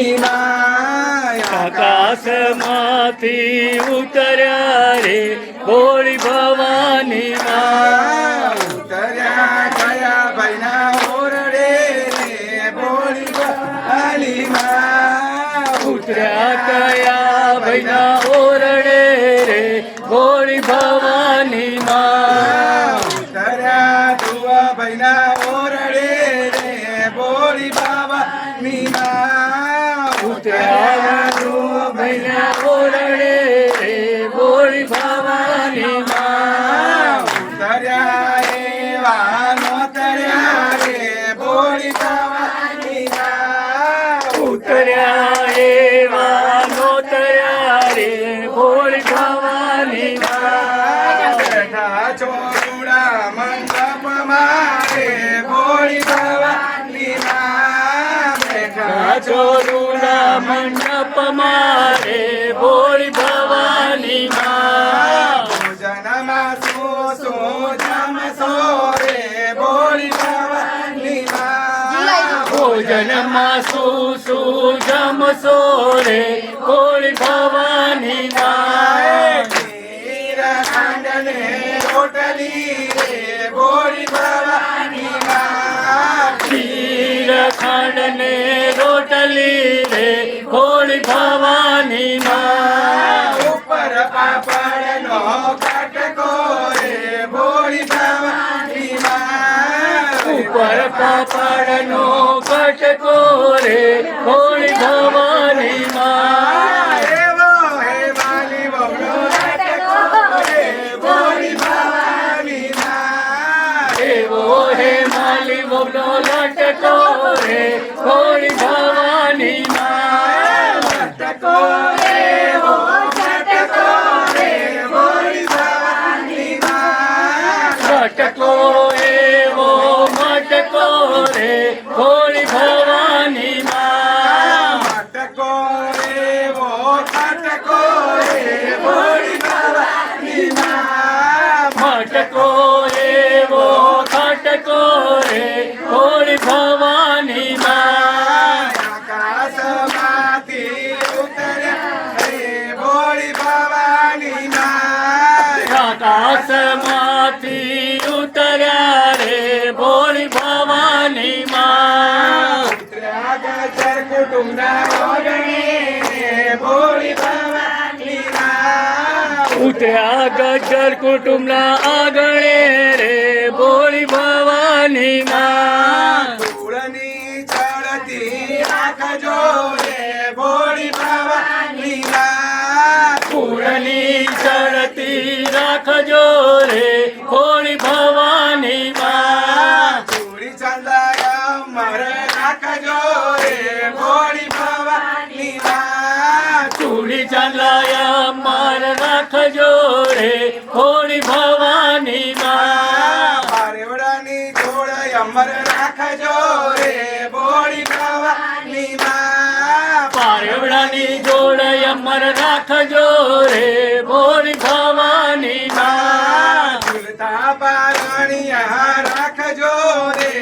ભવાની માં આકાશમાંથી ઉતર્યા રે ભોળી ભવાની માં ઉતર્યા કયા ભાઈના ઓરડે રે ભોળી ભવાની માં ઉતર્યા કયા ભાઈના ઓરડે રે ભોળી ભવાની માં ઉતર્યા ધુવા ભાઈના ઓરડે રે ભોળી ભવાની માં ઉતર્યા ધુવા ભાઈના ઓરડે રે ભોળી ભવાની માં ઉતર્યા એવા નોતર્યા રે ભોળી ભવાની માં ઉતર્યા એવા નોતર્યા રે ભોળી ભવાની માં બેઠા ચોરુડા મંડપ મારે ભોળી ભવાની માં બેઠા ચોરુડા મંડપ મારે ભોળી ભવાની માં ભોજનમાં શું જમશો રે ભોળી ભવાની માં ભોજનમાં શું જમશો રે ભોળી ભવાની માં ખીર ખાંડને રોટલી રે ભોળી ભવાની માં ખીર ખાંડ ને રોટલી રે ભોળી ભવાની માં ઉપર પાપડનો કાટકો રે ભોળી ભવાની માં ઉપર પાપડનો કટકો રે ભોળી ભવાની માં એવો હે વાલી બબડો કાટકો રે ભોળી ભવાની માં એવો હે માલી બબલો લટકો રે ભોળી ભવાની માં કાટકો એવો કાટકો રે ભોળી ભવાની માં લટકો એવો મટકો રે ભોળી ભવાની માં કાટકો એવો કાટકો રે ભોળી ભવાની માં મટકો એવો ખટકો રે ભોળી ભવાની માં આકાશમાંથી ઉતર્યા રે ભોળી ભવાની માં આકાશમાંથી ઉતર્યા રે ભોળી ભવાની માં ઉતર્યા ગજર કુટુંબના ઓગણે રે ભોળી ભવાની માં ઉતર્યા ગજર કુટુંબના આંગણે રે ભોળી ભવાની માં ધૂળની ચડતી રાખજો રે ભોળી ભવાની માં કુળની ચડતી રાખજો રે ભોળી ભવાની માં ધૂળી ચંદાયા મર રાખજો રે ભોળી ભવાની માં ચૂડી ચાલાયા માર રાખજો રે ભોળી ભવાની માં પારેવડાની જોડ અમર રાખજો રે ભોળી ભવાની માં પારેવડાની જોડ અમર રાખજો રે ભોળી ભવાની માં ઝૂલતા પારણિયા રાખજો રે